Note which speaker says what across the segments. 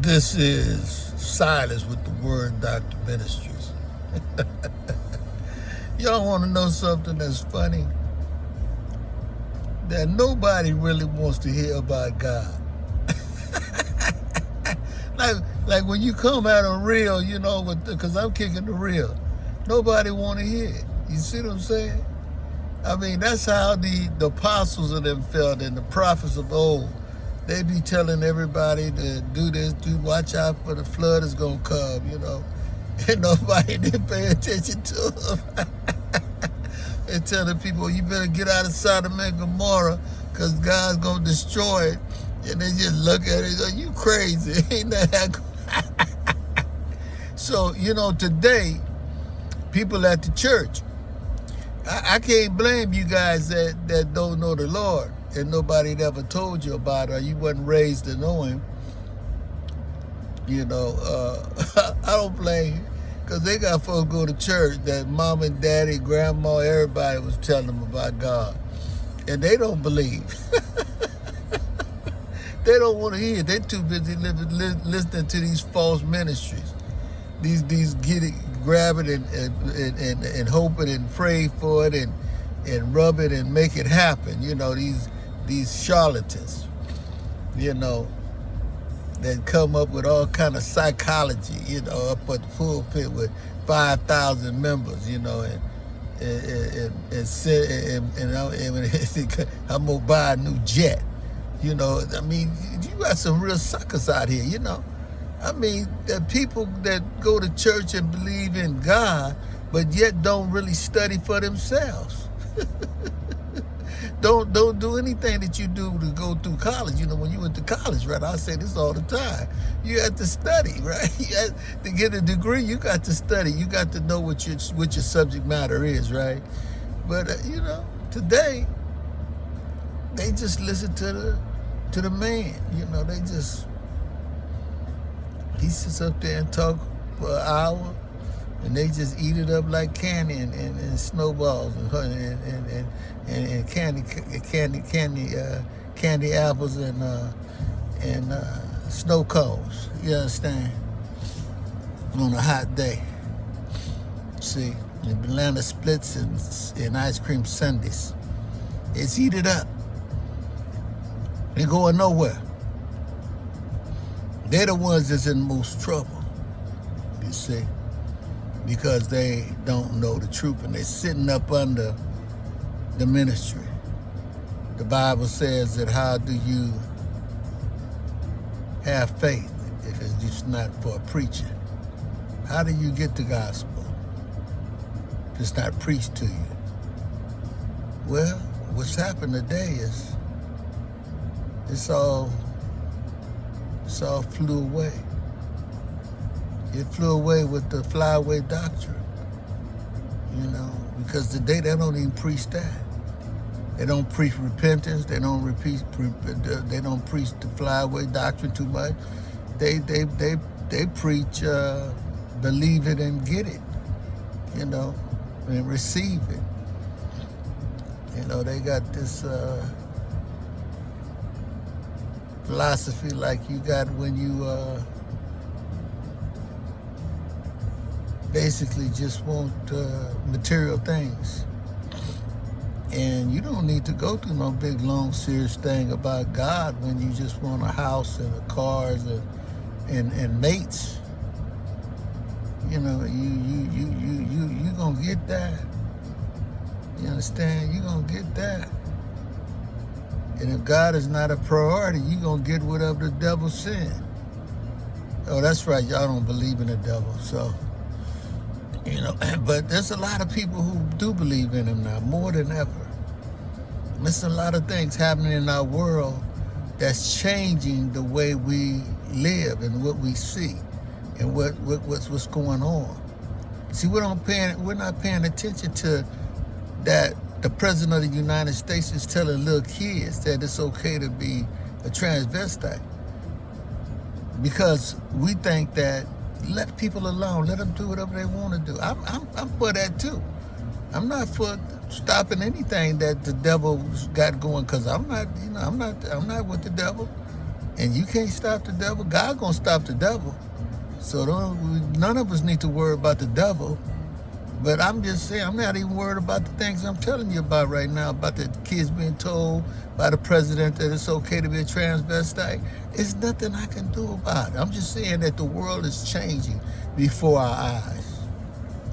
Speaker 1: This is Silas with the Word Doctor Ministries. Y'all want to know something that's funny? That nobody really wants to hear about God. like when you come at a reel, you know, because I'm kicking the reel, nobody want to hear it. You see what I'm saying? I mean, that's how the apostles of them felt and the prophets of old. They be telling everybody to do this, watch out for the flood is going to come, you know. And nobody didn't pay attention to them. They're telling people, you better get out of Sodom and Gomorrah because God's going to destroy it. And they just look at it and go, you crazy. Ain't that So, you know, today, people at the church, I can't blame you guys that don't know the Lord and nobody had ever told you about it or you wasn't raised to know him. You know, I don't blame you because they got folks go to church that mom and daddy, grandma, everybody was telling them about God. And they don't believe. They don't want to hear it. They're too busy listening to these false ministries. These grab it and hope it and pray for it and rub it and make it happen. You know, these charlatans, you know, that come up with all kind of psychology, you know, up at the pulpit with 5,000 members, you know, and I'm gonna buy a new jet. You know, I mean, you got some real suckers out here, you know. I mean, the people that go to church and believe in God, but yet don't really study for themselves. Don't do anything that you do to go through college. You know, when you went to college, right? I say this all the time. You have to study, right? To get a degree, you got to study. You got to know what your subject matter is, right? But you know, today they just listen to the man. You know, he sits up there and talk for an hour, and they just eat it up like candy and snowballs and candy apples and snow cones. You understand? On a hot day. See, and banana splits and ice cream sundaes. It's eat it up. Ain't going nowhere. They're the ones that's in the most trouble, you see, because they don't know the truth and they're sitting up under the ministry. The Bible says that how do you have faith if it's just not for preaching? How do you get the gospel if it's not preached to you? Well, what's happened today is it's all flew away. It flew away with the flyaway doctrine, you know, because today they don't even preach that. They don't preach repentance. They don't preach the flyaway doctrine too much. They preach believe it and get it, you know, and receive it. You know, they got this philosophy like you got when you basically just want material things. And you don't need to go through no big, long, serious thing about God when you just want a house and a cars and mates. You know, you gonna get that. You understand? You gonna get that. And if God is not a priority, you're going to get whatever the devil sent. Oh, that's right. Y'all don't believe in the devil. So, you know, but there's a lot of people who do believe in him now, more than ever. There's a lot of things happening in our world that's changing the way we live and what we see and what's going on. See, we're not paying attention to that. The president of the United States is telling little kids that it's okay to be a transvestite because we think that let people alone, let them do whatever they want to do. I'm for that too. I'm not for stopping anything that the devil's got going because I'm not with the devil. And you can't stop the devil. God gonna stop the devil. So none of us need to worry about the devil. But I'm just saying, I'm not even worried about the things I'm telling you about right now, about the kids being told by the president that it's okay to be a transvestite. It's nothing I can do about it. I'm just saying that the world is changing before our eyes.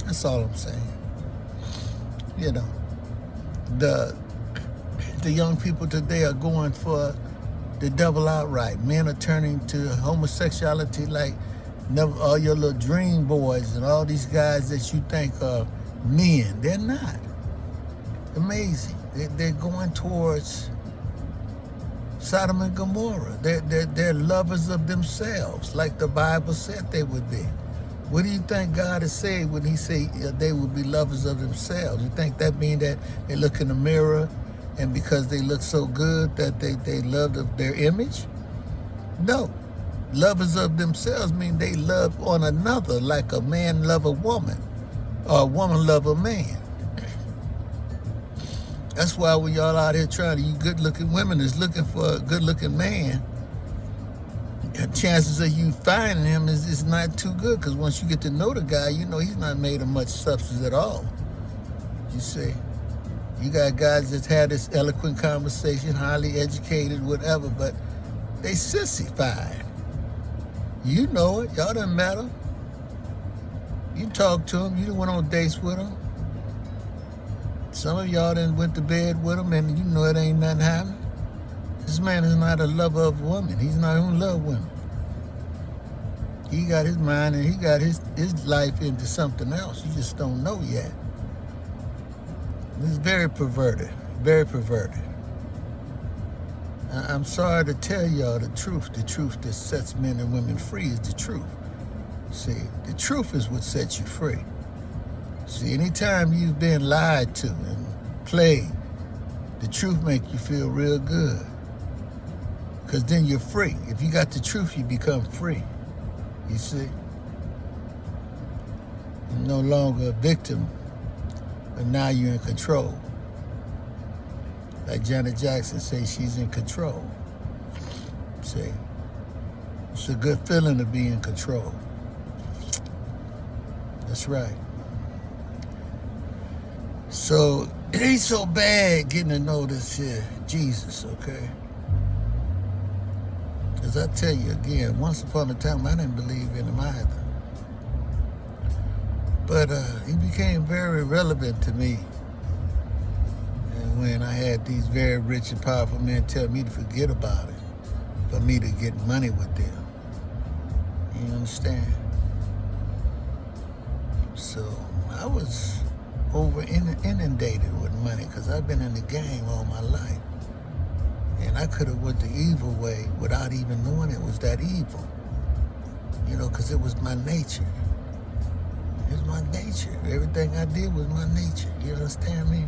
Speaker 1: That's all I'm saying. You know, the young people today are going for the devil outright. Men are turning to homosexuality like never. All your little dream boys and all these guys that you think are men, they're not. Amazing. They're going towards Sodom and Gomorrah. They're lovers of themselves, like the Bible said they would be. What do you think God is saying when he say they would be lovers of themselves? You think that means that they look in the mirror and because they look so good that they love their image? No. Lovers of themselves mean they love on another like a man love a woman or a woman love a man. That's why when y'all out here trying to, you good-looking women is looking for a good-looking man, chances of you finding him is not too good, because once you get to know the guy, you know he's not made of much substance at all. You see, you got guys that had this eloquent conversation, highly educated, whatever, but they sissified. You know it. Y'all doesn't matter. You talk to them. You done went on dates with them. Some of y'all done went to bed with them, and you know it ain't nothing happening. This man is not a lover of women. He's not even love women. He got his mind and he got his life into something else. You just don't know yet. It's very perverted. Very perverted. I'm sorry to tell y'all the truth. The truth that sets men and women free is the truth. See, the truth is what sets you free. See, anytime you've been lied to and played, the truth makes you feel real good. Because then you're free. If you got the truth, you become free. You see? You're no longer a victim, but now you're in control. Like Janet Jackson says, she's in control. See? It's a good feeling to be in control. That's right. So, it ain't so bad getting to know this here Jesus, okay? Because I tell you again, once upon a time, I didn't believe in him either. But he became very relevant to me. And when I had these very rich and powerful men tell me to forget about it, for me to get money with them. You understand? So I was inundated with money because I've been in the game all my life. And I could have went the evil way without even knowing it was that evil. You know, because it was my nature. It was my nature. Everything I did was my nature. You understand me?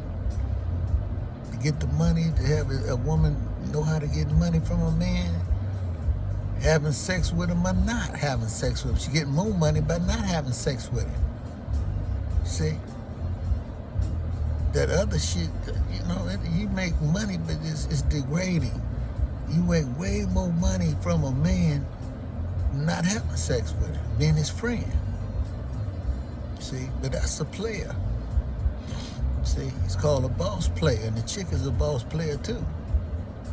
Speaker 1: To get the money, to have a woman know how to get money from a man, having sex with him or not having sex with him. She getting more money by not having sex with him. See? That other shit, you know, you make money, but it's degrading. You make way more money from a man not having sex with him, being his friend. See, but that's a player. See, he's called a boss player, and the chick is a boss player too.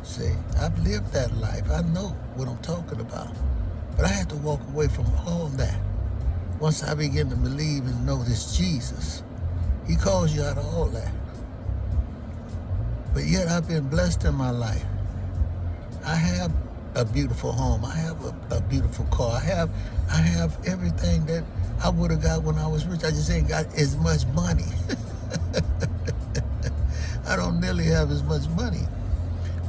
Speaker 1: See, I've lived that life. I know what I'm talking about. But I had to walk away from all that. Once I began to believe and know this Jesus, he calls you out of all that. But yet I've been blessed in my life. I have a beautiful home. I have a beautiful car. I have everything that I would have got when I was rich. I just ain't got as much money. I don't nearly have as much money,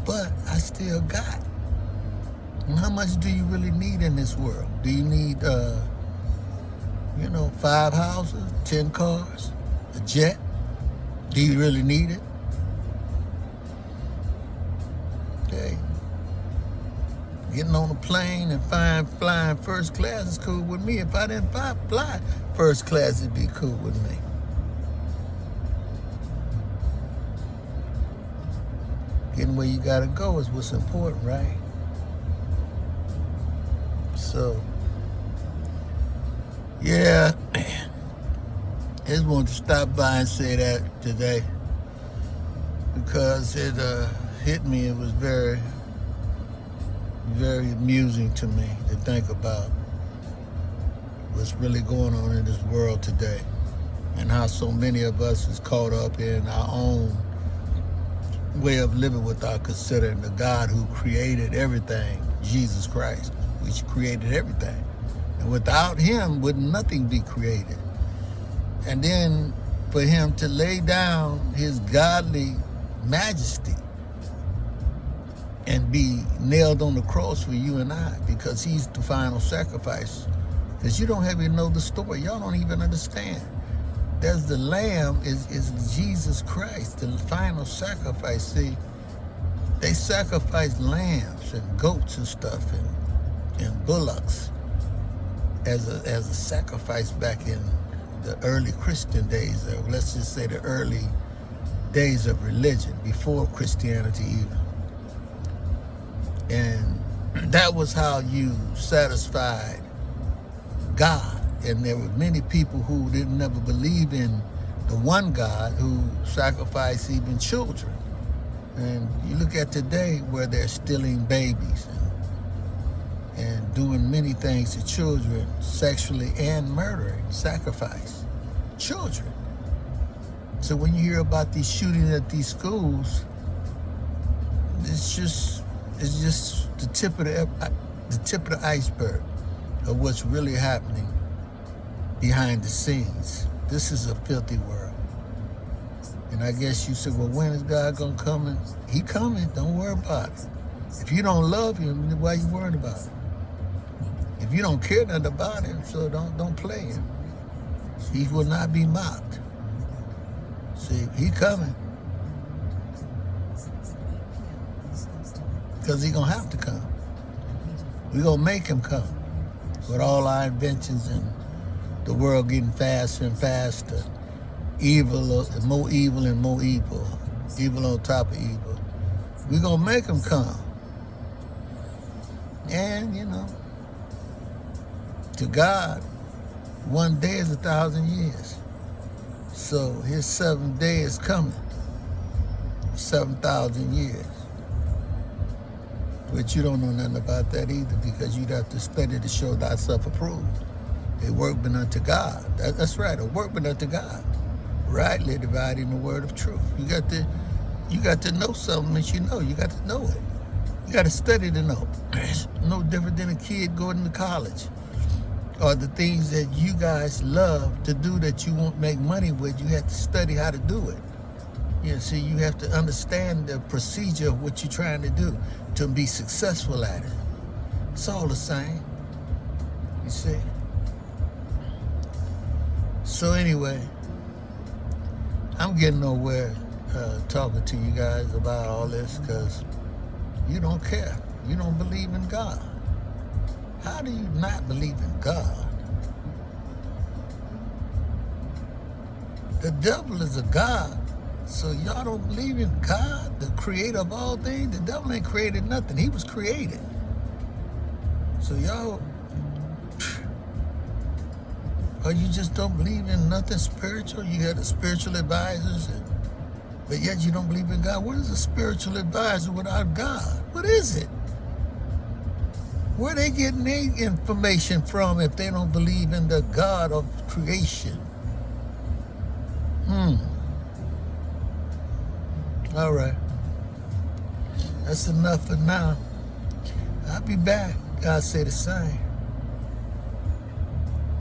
Speaker 1: but I still got. And how much do you really need in this world? Do you need, 5 houses, 10 cars, a jet? Do you really need it? Okay. Getting on a plane and flying first class is cool with me. If I didn't fly first class, it'd be cool with me. Getting where you gotta go is what's important, right? So, yeah, I just wanted to stop by and say that today because it hit me. It was very, very amusing to me to think about what's really going on in this world today and how so many of us is caught up in our own way of living without considering the God who created everything, Jesus Christ, which created everything. And without him would nothing be created. And then for him to lay down his godly majesty and be nailed on the cross for you and I, because he's the final sacrifice. Because you don't even know the story. Y'all don't even understand. There's the lamb is Jesus Christ, the final sacrifice. See, they sacrificed lambs and goats and stuff and bullocks as a sacrifice back in the early Christian days, or let's just say the early days of religion, before Christianity even. And that was how you satisfied God. And there were many people who didn't never believe in the one God who sacrificed even children. And you look at today where they're stealing babies and doing many things to children sexually and murdering, sacrifice children. So when you hear about these shootings at these schools, it's just the tip of the iceberg of what's really happening behind the scenes. This is a filthy world. And I guess you said, well, when is God gonna come? And he coming, don't worry about it. If you don't love him, then why are you worried about it? If you don't care nothing about him, so don't play him. He will not be mocked. See, he coming. Because he gonna have to come. We gonna make him come. With all our inventions and the world getting faster and faster, evil, more evil and more evil, evil on top of evil. We're gonna make them come. And, you know, to God, one day is 1,000 years. So his 7th day is coming, 7,000 years. But you don't know nothing about that either, because you'd have to study to show thyself approved. A workman unto God. That's right, a workman unto God. Rightly dividing the word of truth. You got to know something that you know. You got to know it. You got to study to know. It's no different than a kid going to college. Or the things that you guys love to do that you won't make money with, you have to study how to do it. You know, see, you have to understand the procedure of what you're trying to do to be successful at it. It's all the same, you see. So anyway, I'm getting nowhere talking to you guys about all this because you don't care. You don't believe in God. How do you not believe in God? The devil is a god. So y'all don't believe in God, the creator of all things? The devil ain't created nothing. He was created. So y'all, or you just don't believe in nothing spiritual? You had the spiritual advisors, but yet you don't believe in God. What is a spiritual advisor without God? What is it? Where are they getting their information from if they don't believe in the God of creation? All right. That's enough for now. I'll be back. God say the same.